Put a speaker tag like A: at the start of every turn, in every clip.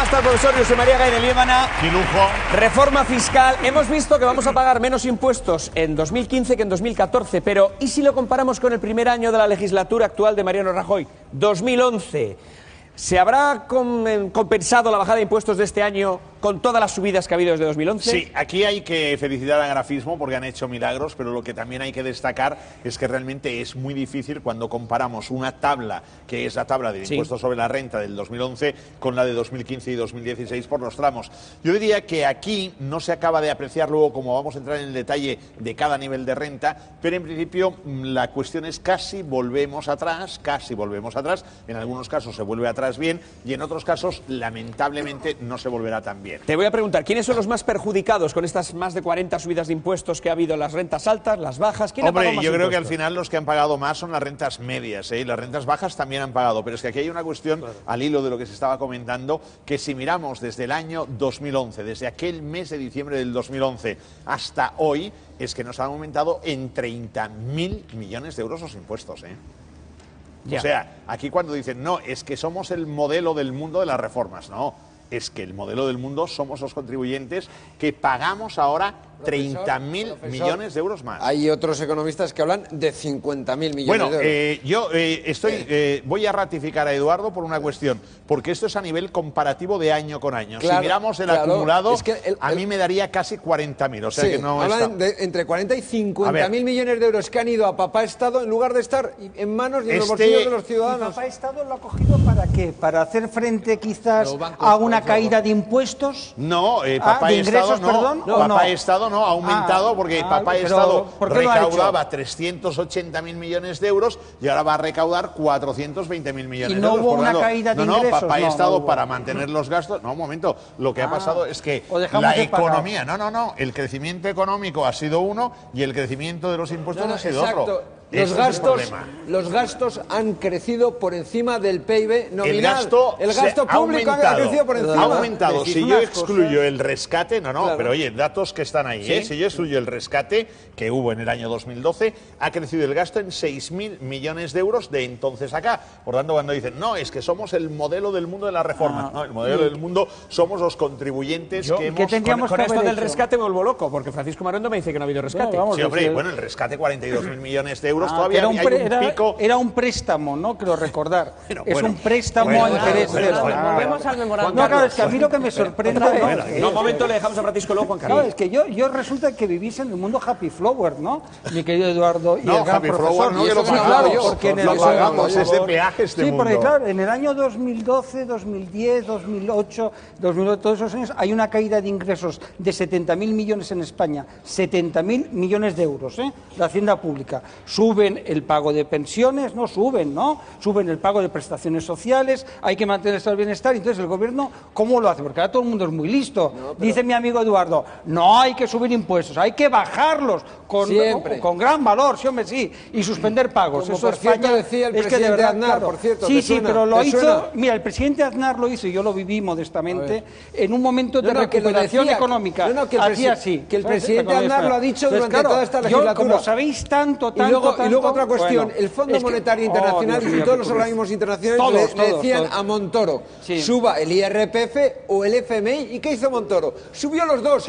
A: programa está el profesor José María Gay de Líbana.
B: ¡Qué lujo!
A: Reforma fiscal. Hemos visto que vamos a pagar menos impuestos en 2015 que en 2014, pero ¿y si lo comparamos con el primer año de la legislatura actual de Mariano Rajoy, 2011? ¿Se habrá compensado la bajada de impuestos de este año con todas las subidas que ha habido desde 2011?
B: Sí, aquí hay que felicitar al grafismo porque han hecho milagros, pero lo que también hay que destacar es que realmente es muy difícil cuando comparamos una tabla, que es la tabla de impuestos sobre la renta del 2011, con la de 2015 y 2016 por los tramos. Yo diría que aquí no se acaba de apreciar luego, como vamos a entrar en el detalle de cada nivel de renta, pero en principio la cuestión es casi volvemos atrás, en algunos casos se vuelve atrás bien y en otros casos lamentablemente no se volverá tan bien.
A: Te voy a preguntar, ¿quiénes son los más perjudicados con estas más de 40 subidas de impuestos que ha habido? ¿Las rentas altas, las bajas? ¿Quién ha pagado más
B: yo creo que al
A: impuestos?
B: final los que han pagado más son las rentas medias, y las rentas bajas también han pagado, pero es que aquí hay una cuestión, al hilo de lo que se estaba comentando, que si miramos desde el año 2011, desde aquel mes de diciembre del 2011 hasta hoy, es que nos han aumentado en 30.000 millones de euros los impuestos, O sea, aquí cuando dicen, no, es que somos el modelo del mundo de las reformas, no, es que el modelo del mundo somos los contribuyentes que pagamos ahora 30.000 millones de euros más.
C: Hay otros economistas que hablan de 50.000 millones de euros.
B: Voy a ratificar a Eduardo por una cuestión, porque esto es a nivel comparativo de año con año.
C: Claro,
B: si miramos el acumulado,
C: es que
B: a mí me daría casi 40.000, o sea que no
C: hablan de entre 40 y 50.000 millones de euros que han ido a papá Estado en lugar de estar en manos y en los bolsillos de los ciudadanos.
D: ¿Y papá Estado lo ha cogido para qué? ¿Para hacer frente quizás a una caída de impuestos?
B: No, papá
D: ¿de
B: Estado
D: ingresos,
B: no.
D: perdón?
B: Papá Estado no, ha aumentado porque papá Estado
D: ¿por qué lo ha
B: recaudaba 380.000 millones de euros y ahora va a recaudar 420.000 millones
D: ¿Y no
B: de euros.
D: hubo una caída de ingresos?
B: Papá
D: No,
B: Estado
D: no hubo.
B: para mantener los gastos. No, un momento. Lo que ha pasado es que
D: o dejamos
B: la
D: de pagar.
B: economía. No. El crecimiento económico ha sido uno y el crecimiento de los impuestos ha sido otro.
C: Los gastos han crecido por encima del PIB nominal.
B: El gasto
C: público ha crecido por encima.
B: Ha aumentado. Si yo excluyo el rescate,
C: Claro.
B: pero oye, datos que están ahí, si yo excluyo el rescate que hubo en el año 2012, ha crecido el gasto en 6.000 millones de euros de entonces acá. Por tanto, cuando dicen, no, es que somos el modelo del mundo de la reforma. No, el modelo del mundo somos los contribuyentes que hemos...
A: Con esto del rescate me vuelvo loco, porque Francisco Marondo me dice que no ha habido rescate.
D: Vamos,
B: Sí, hombre, bueno, el rescate 42.000 millones de euros todavía
D: Era
B: hay un pico.
D: era un préstamo, ¿no? Creo recordar. Es
B: bueno,
D: un préstamo a interés cero.
E: Volvemos al memorándum.
D: No, claro, es que a mí lo que me sorprende...
A: No, un momento, le dejamos a Francisco luego, Juan Carlos.
D: Claro, es que yo resulta que vivís en el mundo Happy Flower, ¿no? Mi querido Eduardo y
B: No,
D: el gran
B: Happy
D: profesor.
B: Flower no, que lo
D: Sí,
B: pagamos.
D: claro, porque en el
B: Lo pagamos, es de peaje este
D: Sí, porque
B: mundo.
D: claro, en el año 2012, 2010, 2008, todos esos años, hay una caída de ingresos de 70.000 millones en España. 70.000 millones de euros, la hacienda pública. Suben el pago de pensiones, no suben, ¿no? Suben el pago de prestaciones sociales, hay que mantener el bienestar. Entonces, el gobierno, ¿cómo lo hace? Porque ahora todo el mundo es muy listo. Dice mi amigo Eduardo, no hay que subir impuestos, hay que bajarlos con gran valor, sí, hombre, sí, y suspender pagos.
C: Como
D: Eso
C: por cierto
D: España,
C: decía el
D: es que de
C: presidente
D: verdad,
C: Aznar,
D: claro.
C: por cierto,
D: Sí,
C: ¿te
D: sí,
C: suena?
D: pero lo
C: ¿Te
D: hizo...
C: suena?
D: Mira, el presidente Aznar lo hizo, y yo lo viví modestamente, en un momento de
C: que lo
D: recuperación
C: decía,
D: económica.
C: que el
D: Hacía así.
C: que el presidente Aznar lo ha dicho durante toda esta legislatura.
D: Como sabéis tanto,
C: Y luego otra cuestión, el Fondo Monetario Internacional
D: Dios
C: y
D: mío,
C: todos
D: qué
C: los
D: curioso.
C: organismos internacionales le decían a Montoro, suba el IRPF o el FMI. ¿Y qué hizo Montoro? Subió los dos.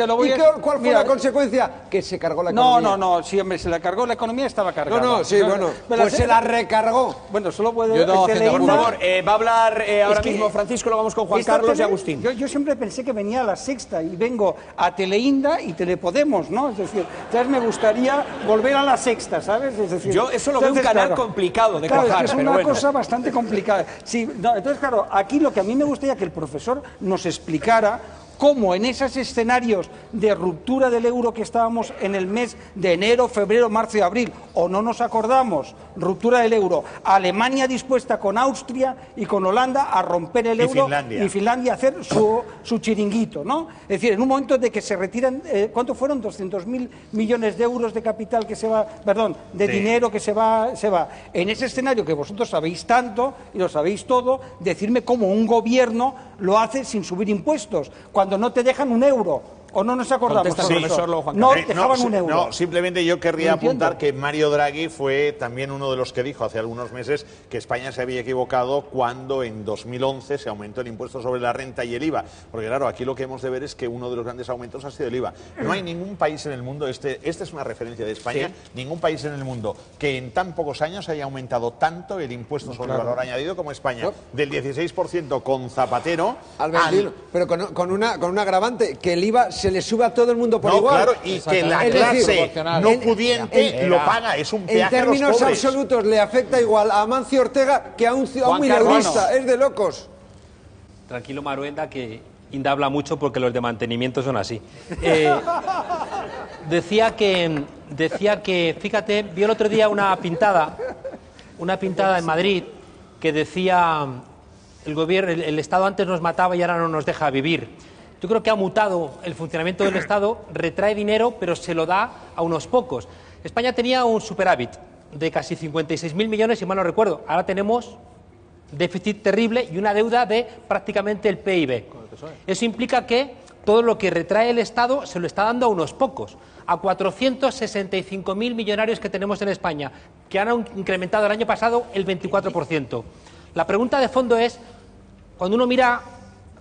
C: ¿Cuál fue la consecuencia? Que se cargó la economía.
D: No, sí, hombre, se la cargó, la economía estaba cargada.
C: Pues se la recargó.
D: Bueno, solo puede...
A: Por favor, va a hablar ahora mismo Francisco, lo vamos con Juan Carlos y Agustín.
D: Yo siempre pensé que venía a La Sexta y vengo a Teleinda y Telepodemos, ¿no? Es decir, entonces me gustaría volver a La Sexta, ¿sabes? Es decir,
A: yo eso lo veo un canal complicado de cuajar,
D: es una cosa bastante complicada. Sí, entonces, claro, aquí lo que a mí me gustaría que el profesor nos explicara cómo en esos escenarios de ruptura del euro que estábamos en el mes de enero, febrero, marzo y abril, o no nos acordamos, ruptura del euro, Alemania dispuesta con Austria y con Holanda a romper el euro y Finlandia a hacer su chiringuito, ¿no? Es decir, en un momento de que se retiran, ¿cuánto fueron? 200.000 millones de euros de capital que se va, perdón, de dinero que se va. En ese escenario que vosotros sabéis tanto y lo sabéis todo, decirme cómo un gobierno lo hace sin subir impuestos, cuando no te dejan un euro ¿O no nos acordamos?
A: Contesta el profesor luego, Juan
D: No,
A: Carlos.
D: dejaban un euro.
B: No, simplemente yo querría
D: No entiendo.
B: apuntar que Mario Draghi fue también uno de los que dijo hace algunos meses que España se había equivocado cuando en 2011 se aumentó el impuesto sobre la renta y el IVA. Porque claro, aquí lo que hemos de ver es que uno de los grandes aumentos ha sido el IVA. No hay ningún país en el mundo, esta es una referencia de España, ningún país en el mundo que en tan pocos años haya aumentado tanto el impuesto sobre el valor añadido como España. Del 16% con Zapatero
C: pero con un agravante, que el IVA se le sube a todo el mundo por
B: no,
C: igual.
B: claro, y que la clase no pudiente lo paga, es un peaje a los
C: términos
B: pobres.
C: absolutos le afecta igual a Amancio Ortega que a un mileurista, es de locos.
E: Tranquilo, Maruenda, que Inda habla mucho porque los de mantenimiento son así. Decía que, fíjate, vi el otro día una pintada en Madrid que decía el Estado antes nos mataba y ahora no nos deja vivir. Yo creo que ha mutado el funcionamiento del Estado, retrae dinero, pero se lo da a unos pocos. España tenía un superávit de casi 56.000 millones, si mal no recuerdo. Ahora tenemos déficit terrible y una deuda de prácticamente el PIB. Eso implica que todo lo que retrae el Estado se lo está dando a unos pocos, a 465.000 millonarios que tenemos en España, que han incrementado el año pasado el 24%. La pregunta de fondo es, cuando uno mira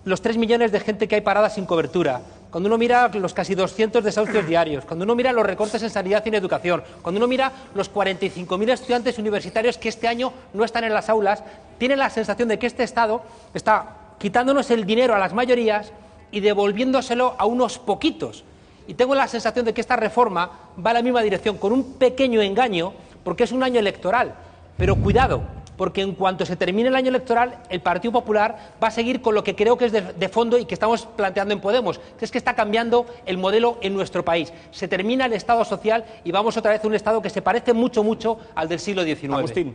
E: los 3 millones de gente que hay parada sin cobertura, cuando uno mira los casi 200 desahucios diarios, cuando uno mira los recortes en sanidad y en educación, cuando uno mira los 45.000 estudiantes universitarios que este año no están en las aulas, tiene la sensación de que este Estado está quitándonos el dinero a las mayorías y devolviéndoselo a unos poquitos. Y tengo la sensación de que esta reforma va en la misma dirección, con un pequeño engaño, porque es un año electoral. Pero cuidado, porque en cuanto se termine el año electoral, el Partido Popular va a seguir con lo que creo que es de fondo y que estamos planteando en Podemos, que es que está cambiando el modelo en nuestro país. Se termina el Estado social y vamos otra vez a un Estado que se parece mucho, mucho al del siglo XIX.
A: Agustín.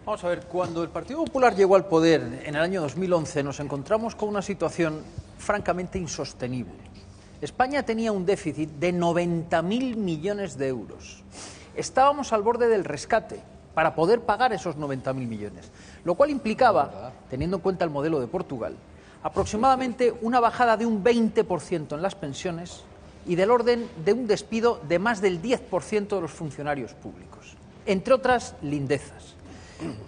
F: Vamos a ver, cuando el Partido Popular llegó al poder en el año 2011, nos encontramos con una situación francamente insostenible. España tenía un déficit de 90.000 millones de euros. Estábamos al borde del rescate para poder pagar esos 90.000 millones, lo cual implicaba, teniendo en cuenta el modelo de Portugal, aproximadamente una bajada de un 20% en las pensiones y del orden de un despido de más del 10% de los funcionarios públicos, entre otras lindezas.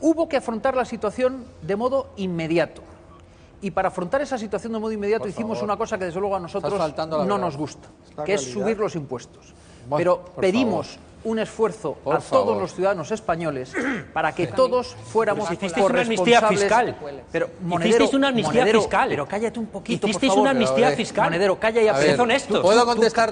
F: Hubo que afrontar la situación de modo inmediato. Y para afrontar esa situación de modo inmediato hicimos una cosa que desde luego a nosotros no nos gusta, que es subir los impuestos. Pero pedimos un esfuerzo a todos los ciudadanos españoles para que todos fuéramos corresponsables.
E: Pero hicisteis una amnistía fiscal.
F: Pero cállate un poquito,
E: hicisteis
F: por favor.
E: una amnistía fiscal.
F: Monedero, calla y aprende.
E: Son estos.
C: ¿Puedo contestar?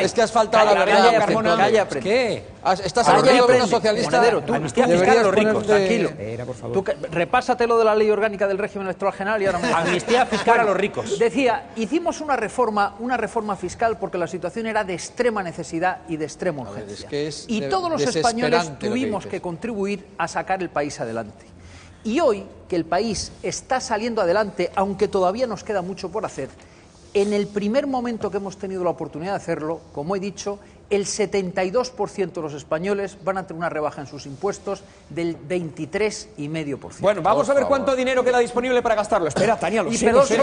C: Es que has faltado a la verdad.
F: Calla y aprende.
E: ¿Qué?
C: Estás hablando de gobierno socialista.
F: Monedero, tú
E: amnistía fiscal a los ricos.
F: Tranquilo.
A: Por favor.
F: Tú repásate lo de la ley orgánica del régimen electoral general y ahora me...
E: Amnistía fiscal a los ricos.
F: Decía, hicimos una reforma fiscal porque la situación era de extrema necesidad y de extrema urgencia. Y todos los españoles tuvimos que contribuir a sacar el país adelante. Y hoy, que el país está saliendo adelante, aunque todavía nos queda mucho por hacer, en el primer momento que hemos tenido la oportunidad de hacerlo, como he dicho, el 72% de los españoles van a tener una rebaja en sus impuestos del 23,5%.
A: Bueno, vamos a ver cuánto dinero queda disponible para gastarlo. Espera, Tania, lo sé.
F: Perdón, solo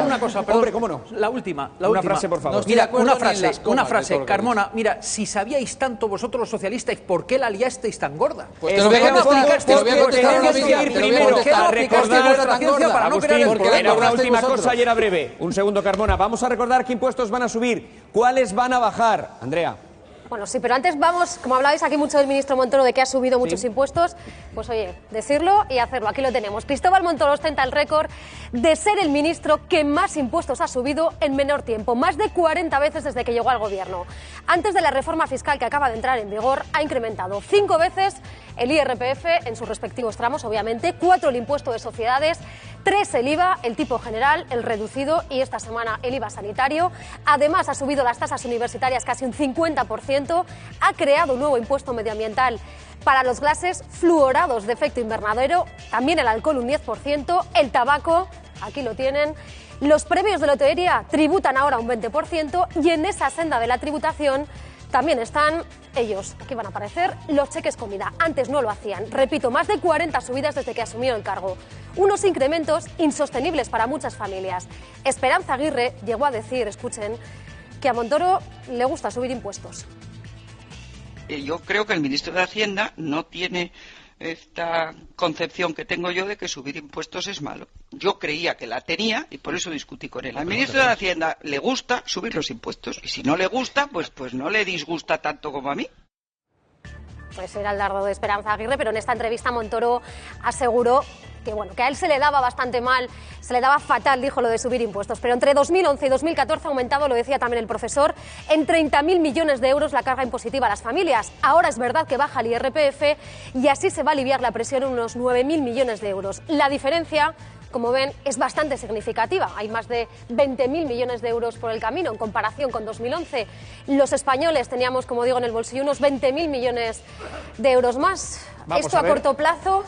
F: una cosa, perdón.
A: Hombre, ¿cómo no?
F: La última.
A: Una frase, por favor.
F: Mira, una frase, Carmona, mira, si sabíais tanto vosotros los socialistas, ¿por qué la liasteis tan gorda?
C: Pues te lo voy a contestar ahora mismo.
A: Primero, a recordar
F: para no crear el problema.
A: Era una última cosa y era breve. Un segundo, Carmona. Vamos a recordar qué impuestos van a subir, cuáles van a bajar. Andrea.
G: Bueno, sí, pero antes vamos, como hablabais aquí mucho del ministro Montoro de que ha subido muchos impuestos, pues oye, decirlo y hacerlo, aquí lo tenemos. Cristóbal Montoro ostenta el récord de ser el ministro que más impuestos ha subido en menor tiempo, más de 40 veces desde que llegó al gobierno. Antes de la reforma fiscal que acaba de entrar en vigor, ha incrementado 5 veces el IRPF en sus respectivos tramos, obviamente, 4 el impuesto de sociedades, 3 el IVA, el tipo general, el reducido y esta semana el IVA sanitario. Además ha subido las tasas universitarias casi un 50%, ha creado un nuevo impuesto medioambiental para los gases fluorados de efecto invernadero, también el alcohol un 10%, el tabaco, aquí lo tienen. Los premios de lotería tributan ahora un 20% y en esa senda de la tributación también están ellos, aquí van a aparecer los cheques comida. Antes no lo hacían. Repito, más de 40 subidas desde que asumió el cargo. Unos incrementos insostenibles para muchas familias. Esperanza Aguirre llegó a decir, escuchen, que a Montoro le gusta subir impuestos.
H: Yo creo que el ministro de Hacienda no tiene esta concepción que tengo yo de que subir impuestos es malo. Yo creía que la tenía y por eso discutí con él. Al ministro de Hacienda le gusta subir los impuestos y si no le gusta, pues no le disgusta tanto como a mí.
G: Pues era el dardo de Esperanza Aguirre, pero en esta entrevista Montoro aseguró que, bueno, que a él se le daba bastante mal, se le daba fatal, dijo, lo de subir impuestos. Pero entre 2011 y 2014 ha aumentado, lo decía también el profesor, en 30.000 millones de euros la carga impositiva a las familias. Ahora es verdad que baja el IRPF y así se va a aliviar la presión en unos 9.000 millones de euros. La diferencia, como ven, es bastante significativa. Hay más de 20.000 millones de euros por el camino en comparación con 2011. Los españoles teníamos, como digo, en el bolsillo unos 20.000 millones de euros más. Esto a corto plazo.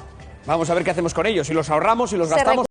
A: Vamos a ver qué hacemos con ellos, si los ahorramos, si los gastamos.